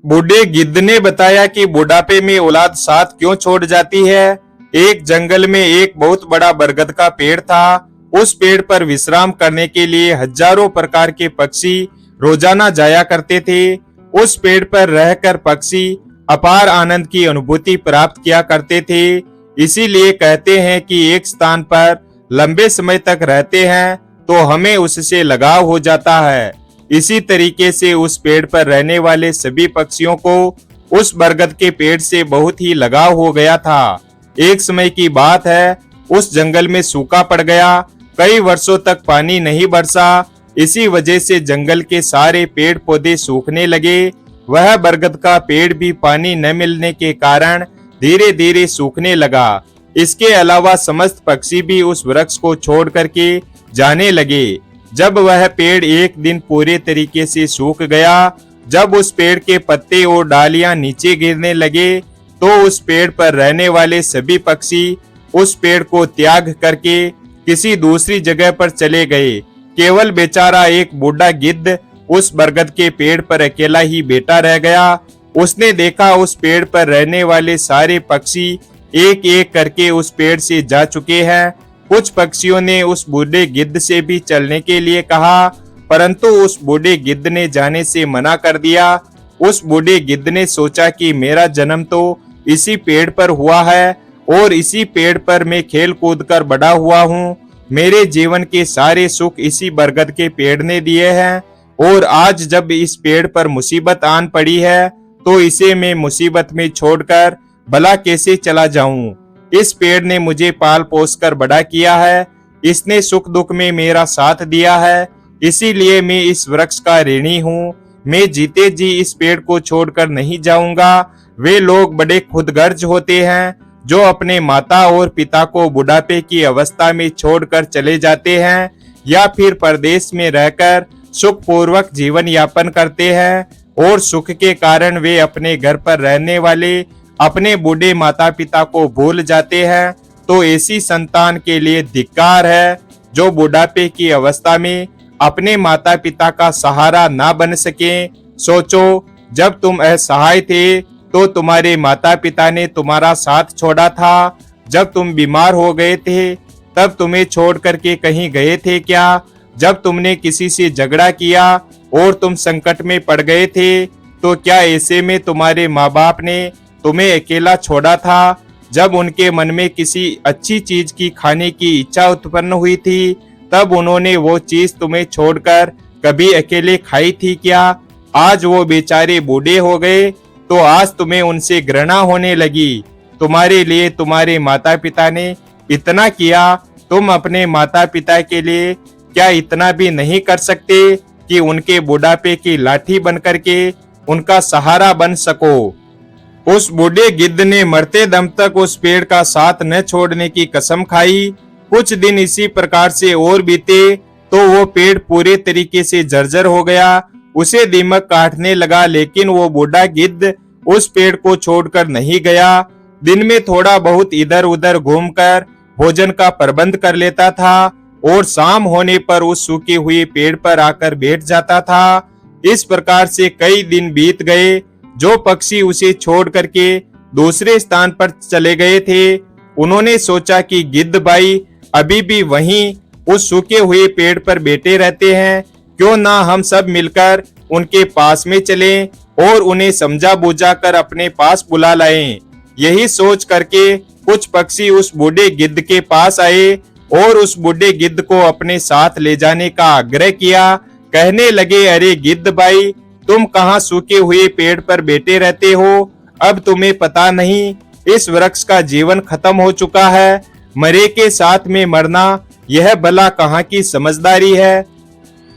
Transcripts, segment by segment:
बूढ़े गिद्ध ने बताया कि बुढ़ापे में औलाद साथ क्यों छोड़ जाती है। एक जंगल में एक बहुत बड़ा बरगद का पेड़ था। उस पेड़ पर विश्राम करने के लिए हजारों प्रकार के पक्षी रोजाना जाया करते थे। उस पेड़ पर रहकर पक्षी अपार आनंद की अनुभूति प्राप्त किया करते थे। इसीलिए कहते हैं कि एक स्थान पर लंबे समय तक रहते हैं तो हमें उससे लगाव हो जाता है। इसी तरीके से उस पेड़ पर रहने वाले सभी पक्षियों को उस बरगद के पेड़ से बहुत ही लगाव हो गया था। एक समय की बात है, उस जंगल में सूखा पड़ गया। कई वर्षों तक पानी नहीं बरसा। इसी वजह से जंगल के सारे पेड़ पौधे सूखने लगे। वह बरगद का पेड़ भी पानी न मिलने के कारण धीरे धीरे सूखने लगा। इसके अलावा समस्त पक्षी भी उस वृक्ष को छोड़ करके जाने लगे। जब वह पेड़ एक दिन पूरे तरीके से सूख गया, जब उस पेड़ के पत्ते और डालियां नीचे गिरने लगे, तो उस पेड़ पर रहने वाले सभी पक्षी उस पेड़ को त्याग करके किसी दूसरी जगह पर चले गए। केवल बेचारा एक बूढ़ा गिद्ध उस बरगद के पेड़ पर अकेला ही बैठा रह गया। उसने देखा उस पेड़ पर रहने वाले सारे पक्षी एक एक करके उस पेड़ से जा चुके हैं। कुछ पक्षियों ने उस बूढ़े गिद्ध से भी चलने के लिए कहा, परंतु उस बूढ़े गिद्ध ने जाने से मना कर दिया। उस बूढ़े गिद्ध ने सोचा कि मेरा जन्म तो इसी पेड़ पर हुआ है और इसी पेड़ पर मैं खेल कूद कर बड़ा हुआ हूँ। मेरे जीवन के सारे सुख इसी बरगद के पेड़ ने दिए हैं और आज जब इस पेड़ पर मुसीबत आन पड़ी है तो इसे मैं मुसीबत में छोड़कर भला कैसे चला जाऊं। इस पेड़ ने मुझे पाल पोस कर बड़ा किया है। इसने सुख दुख में मेरा साथ दिया है। इसीलिए मैं इस वृक्ष का ऋणी हूँ। मैं जीते जी इस पेड़ को छोड़कर नहीं जाऊंगा। वे लोग बड़े खुदगर्ज होते हैं जो अपने माता और पिता को बुढ़ापे की अवस्था में छोड़कर चले जाते हैं या फिर परदेश में रहकर सुखपूर्वक जीवन यापन करते हैं और सुख के कारण वे अपने घर पर रहने वाले अपने बूढ़े माता पिता को भूल जाते हैं। तो ऐसी संतान के लिए धिक्कार है जो बुढ़ापे की अवस्था में अपने माता पिता का सहारा ना बन सके। सोचो, जब तुम असहाय थे तो तुम्हारे माता पिता ने तुम्हारा साथ छोड़ा था। जब तुम बीमार हो गए थे तब तुम्हें छोड़ करके कहीं गए थे क्या? जब तुमने किसी से झगड़ा किया और तुम संकट में पड़ गए थे तो क्या ऐसे में तुम्हारे माँ बाप ने तुम्हें अकेला छोड़ा था? जब उनके मन में किसी अच्छी चीज की खाने की इच्छा उत्पन्न हुई थी तब उन्होंने वो चीज तुम्हें छोड़कर कभी अकेले खाई थी क्या? आज वो बेचारे बूढ़े हो गए तो आज तुम्हें उनसे घृणा होने लगी। तुम्हारे लिए तुम्हारे माता पिता ने इतना किया, तुम अपने माता पिता के लिए क्या इतना भी नहीं कर सकते कि उनके बुढ़ापे की लाठी बनकर के उनका सहारा बन सको? उस बूढ़े गिद्ध ने मरते दम तक उस पेड़ का साथ न छोड़ने की कसम खाई। कुछ दिन इसी प्रकार से और बीते तो वो पेड़ पूरे तरीके से जर्जर हो गया। उसे दीमक काटने लगा, लेकिन वो बूढ़ा गिद्ध उस पेड़ को छोड़कर नहीं गया। दिन में थोड़ा बहुत इधर उधर घूमकर भोजन का प्रबंध कर लेता था और शाम होने पर उस सूखे हुए पेड़ पर आकर बैठ जाता था। इस प्रकार से कई दिन बीत गए। जो पक्षी उसे छोड़ करके दूसरे स्थान पर चले गए थे उन्होंने सोचा कि गिद्ध भाई अभी भी वहीं उस सूखे हुए पेड़ पर बैठे रहते हैं, क्यों ना हम सब मिलकर उनके पास में चलें और उन्हें समझा बुझा कर अपने पास बुला लाएं। यही सोच करके कुछ पक्षी उस बूढ़े गिद्ध के पास आए और उस बूढ़े गिद्ध को अपने साथ ले जाने का आग्रह किया। कहने लगे, अरे गिद्ध भाई, तुम कहाँ सूखे हुए पेड़ पर बैठे रहते हो? अब तुम्हें पता नहीं इस वृक्ष का जीवन खत्म हो चुका है। मरे के साथ में मरना यह भला कहाँ की समझदारी है?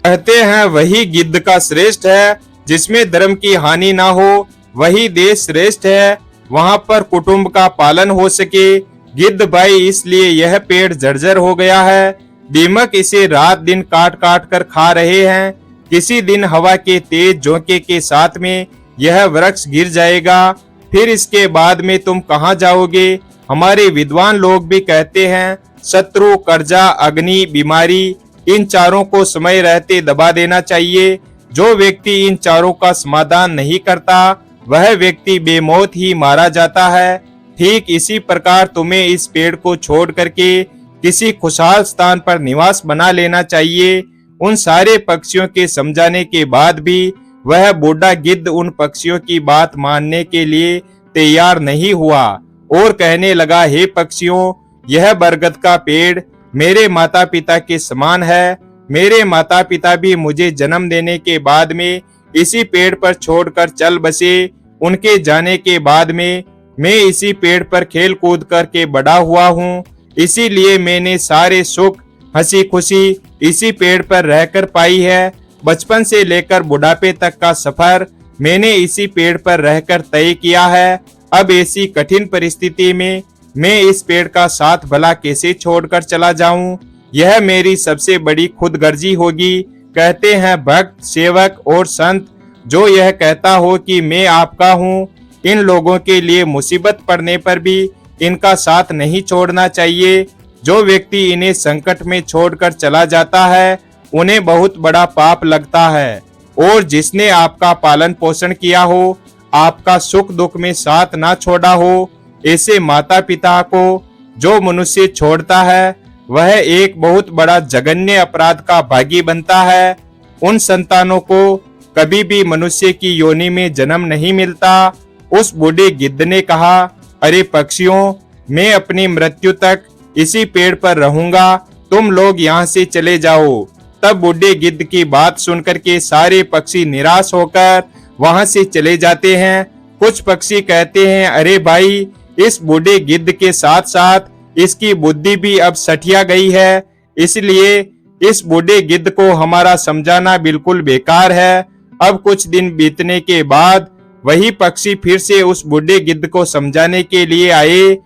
कहते हैं वही गिद्ध का श्रेष्ठ है जिसमें धर्म की हानि ना हो, वही देश श्रेष्ठ है वहां पर कुटुंब का पालन हो सके। गिद्ध भाई, इसलिए यह पेड़ जर्जर हो गया है। दीमक इसे रात दिन काट काट कर खा रहे हैं। किसी दिन हवा के तेज झोंके के साथ में यह वृक्ष गिर जाएगा। फिर इसके बाद में तुम कहाँ जाओगे? हमारे विद्वान लोग भी कहते हैं शत्रु, कर्जा, अग्नि, बीमारी, इन चारों को समय रहते दबा देना चाहिए। जो व्यक्ति इन चारों का समाधान नहीं करता वह व्यक्ति बेमौत ही मारा जाता है। ठीक इसी प्रकार तुम्हें इस पेड़ को छोड़ करके किसी खुशहाल स्थान पर निवास बना लेना चाहिए। उन सारे पक्षियों के समझाने के बाद भी वह बूढ़ा गिद्ध उन पक्षियों की बात मानने के लिए तैयार नहीं हुआ और कहने लगा, हे पक्षियों, यह बरगद का पेड़ मेरे माता पिता के समान है। मेरे माता पिता भी मुझे जन्म देने के बाद में इसी पेड़ पर छोड़कर चल बसे। उनके जाने के बाद में मैं इसी पेड़ पर खेल कूद करके बड़ा हुआ हूँ। इसीलिए मैंने सारे सुख हंसी खुशी इसी पेड़ पर रहकर पाई है। बचपन से लेकर बुढ़ापे तक का सफर मैंने इसी पेड़ पर रहकर तय किया है। अब ऐसी कठिन परिस्थिति में मैं इस पेड़ का साथ भला कैसे छोड़कर चला जाऊं? यह मेरी सबसे बड़ी खुदगर्जी होगी। कहते हैं भक्त, सेवक और संत, जो यह कहता हो कि मैं आपका हूँ, इन लोगों के लिए मुसीबत पड़ने पर भी इनका साथ नहीं छोड़ना चाहिए। जो व्यक्ति इन्हें संकट में छोड़कर चला जाता है उन्हें बहुत बड़ा पाप लगता है। और जिसने आपका पालन पोषण किया हो, आपका सुख दुख में साथ ना छोड़ा हो, ऐसे माता पिता को जो मनुष्य छोड़ता है वह एक बहुत बड़ा जघन्य अपराध का भागी बनता है। उन संतानों को कभी भी मनुष्य की योनि में जन्म नहीं मिलता। उस बूढ़े गिद्ध ने कहा, अरे पक्षियों, मैं अपनी मृत्यु तक इसी पेड़ पर रहूंगा, तुम लोग यहाँ से चले जाओ। तब बूढ़े गिद्ध की बात सुनकर के सारे पक्षी निराश होकर वहां से चले जाते हैं। कुछ पक्षी कहते हैं, अरे भाई, इस बूढ़े गिद्ध के साथ साथ इसकी बुद्धि भी अब सठिया गई है, इसलिए इस बूढ़े गिद्ध को हमारा समझाना बिल्कुल बेकार है। अब कुछ दिन बीतने के बाद वही पक्षी फिर से उस बूढ़े गिद्ध को समझाने के लिए आए।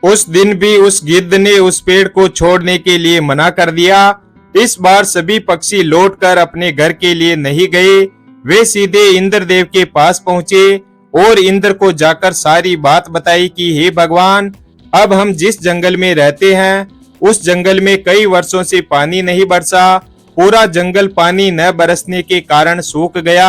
उस दिन भी उस गिद्ध ने उस पेड़ को छोड़ने के लिए मना कर दिया। इस बार सभी पक्षी लौटकर अपने घर के लिए नहीं गए। वे सीधे इंद्रदेव के पास पहुंचे और इंद्र को जाकर सारी बात बताई कि हे भगवान, अब हम जिस जंगल में रहते हैं उस जंगल में कई वर्षों से पानी नहीं बरसा। पूरा जंगल पानी न बरसने के कारण सूख गया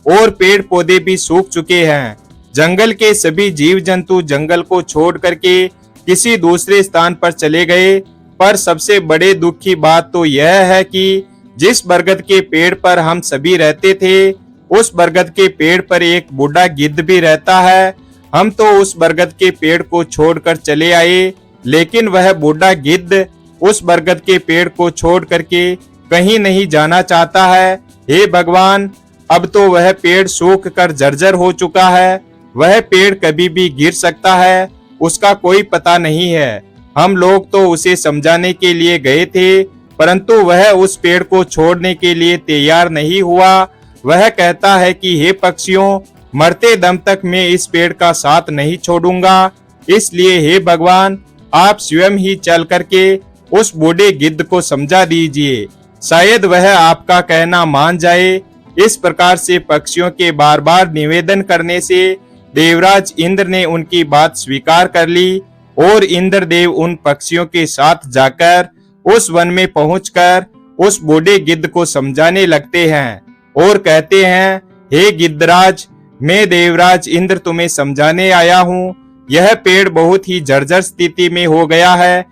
और पेड़ पौधे भी सूख चुके हैं। जंगल के सभी जीव जंतु जंगल को छोड़ करके किसी दूसरे स्थान पर चले गए। पर सबसे बड़े दुख की बात तो यह है कि जिस बरगद के पेड़ पर हम सभी रहते थे, उस बरगद के पेड़ पर एक बूढ़ा गिद्ध भी रहता है। हम तो उस बरगद के पेड़ को छोड़कर चले आए, लेकिन वह बूढ़ा गिद्ध उस बरगद के पेड़ को छोड़ करके कहीं नहीं जाना चाहता है। हे भगवान, अब तो वह पेड़ सूख कर जर्जर हो चुका है। वह पेड़ कभी भी गिर सकता है, उसका कोई पता नहीं है। हम लोग तो उसे समझाने के लिए गए थे, परंतु वह उस पेड़ को छोड़ने के लिए तैयार नहीं हुआ। वह कहता है कि हे पक्षियों, मरते दम तक मैं इस पेड़ का साथ नहीं छोड़ूंगा। इसलिए हे भगवान, आप स्वयं ही चल करके उस बूढ़े गिद्ध को समझा दीजिए, शायद वह आपका कहना मान जाए। इस प्रकार से पक्षियों के बार बार निवेदन करने से देवराज इंद्र ने उनकी बात स्वीकार कर ली और इंद्रदेव उन पक्षियों के साथ जाकर उस वन में पहुंचकर उस बूढ़े गिद्ध को समझाने लगते हैं और कहते हैं, हे गिद्धराज, मैं देवराज इंद्र तुम्हें समझाने आया हूँ। यह पेड़ बहुत ही जर्जर स्थिति में हो गया है।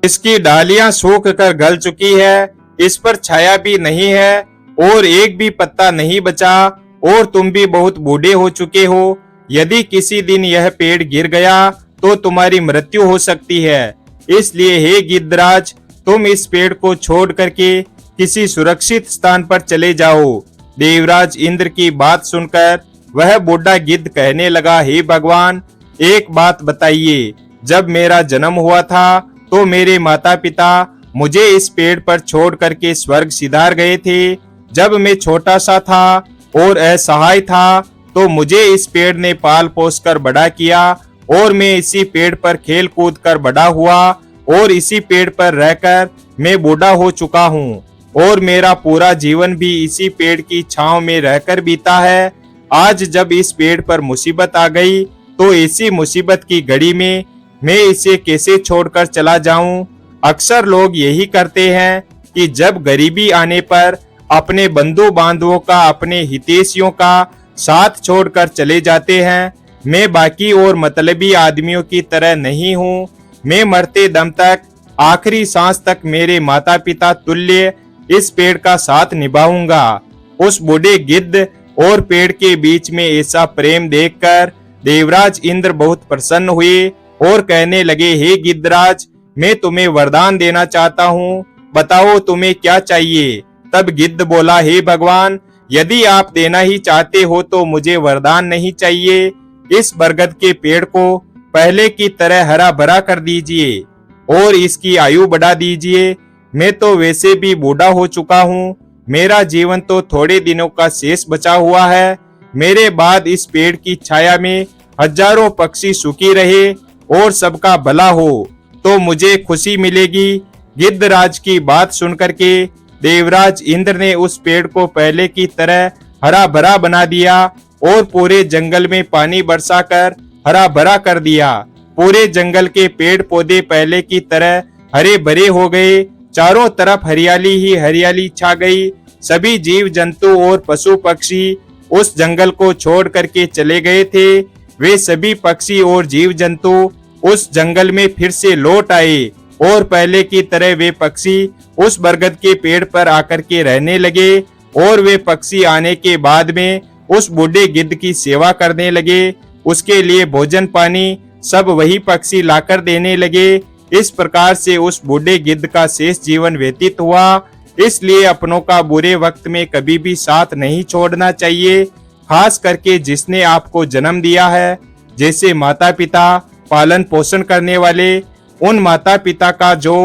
इसकी डालियां सूख कर गल चुकी है, इस पर छाया भी नहीं है और एक भी पत्ता नहीं बचा, और तुम भी बहुत बूढ़े हो चुके हो। यदि किसी दिन यह पेड़ गिर गया तो तुम्हारी मृत्यु हो सकती है। इसलिए हे गिद्धराज, तुम इस पेड़ को छोड़ करके किसी सुरक्षित स्थान पर चले जाओ। देवराज इंद्र की बात सुनकर वह बूढ़ा गिद्ध कहने लगा, हे भगवान, एक बात बताइए, जब मेरा जन्म हुआ था तो मेरे माता पिता मुझे इस पेड़ पर छोड़ करके स्वर्ग सिधार गए थे। जब मैं छोटा सा था और असहाय था तो मुझे इस पेड़ ने पाल पोस कर बड़ा किया और मैं इसी पेड़ पर खेल कूद कर बड़ा हुआ और इसी पेड़ पर रहकर मैं बूढ़ा हो चुका हूँ और मेरा पूरा जीवन भी इसी पेड़ की छांव में रहकर बीता है। आज जब इस पेड़ पर मुसीबत आ गई तो इसी मुसीबत की घड़ी में मैं इसे कैसे छोड़कर चला जाऊं? अक्सर लोग यही करते हैं कि जब गरीबी आने पर अपने बंधु बांधवों का, अपने हितैषियों का साथ छोड़कर चले जाते हैं। मैं बाकी और मतलबी आदमियों की तरह नहीं हूँ। मैं मरते दम तक, आखिरी सांस तक मेरे माता पिता तुल्य इस पेड़ का साथ निभाऊंगा। उस बूढ़े गिद्ध और पेड़ के बीच में ऐसा प्रेम देखकर देवराज इंद्र बहुत प्रसन्न हुए और कहने लगे, हे गिद्धराज, मैं तुम्हें वरदान देना चाहता हूँ, बताओ तुम्हें क्या चाहिए। तब गिद्ध बोला, हे भगवान, यदि आप देना ही चाहते हो तो मुझे वरदान नहीं चाहिए। इस बरगद के पेड़ को पहले की तरह हरा भरा कर दीजिए और इसकी आयु बढ़ा दीजिए। मैं तो वैसे भी बूढ़ा हो चुका हूँ, मेरा जीवन तो थोड़े दिनों का शेष बचा हुआ है। मेरे बाद इस पेड़ की छाया में हजारों पक्षी सुखी रहे और सबका भला हो तो मुझे खुशी मिलेगी। गिद्धराज की बात सुनकर के देवराज इंद्र ने उस पेड़ को पहले की तरह हरा भरा बना दिया और पूरे जंगल में पानी बरसाकर हरा भरा कर दिया। पूरे जंगल के पेड़ पौधे पहले की तरह हरे भरे हो गए। चारों तरफ हरियाली ही हरियाली छा गई। सभी जीव जंतु और पशु पक्षी उस जंगल को छोड़ करके चले गए थे। वे सभी पक्षी और जीव जंतु उस जंगल में फिर से लौट आए और पहले की तरह वे पक्षी उस बरगद के पेड़ पर आकर के रहने लगे और वे पक्षी आने के बाद में उस बूढ़े गिद्ध की सेवा करने लगे। उसके लिए भोजन पानी सब वही पक्षी लाकर देने लगे। इस प्रकार से उस बूढ़े गिद्ध का शेष जीवन व्यतीत हुआ। इसलिए अपनों का बुरे वक्त में कभी भी साथ नहीं छोड़ना चाहिए, खास करके जिसने आपको जन्म दिया है। जैसे माता पिता पालन पोषण करने वाले, उन माता पिता का जो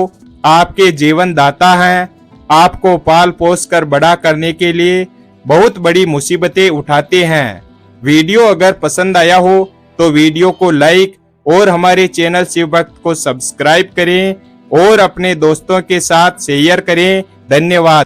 आपके जीवन दाता हैं, आपको पाल पोस कर बड़ा करने के लिए बहुत बड़ी मुसीबतें उठाते हैं। वीडियो अगर पसंद आया हो तो वीडियो को लाइक और हमारे चैनल शिव भक्त को सब्सक्राइब करें और अपने दोस्तों के साथ शेयर करें। धन्यवाद।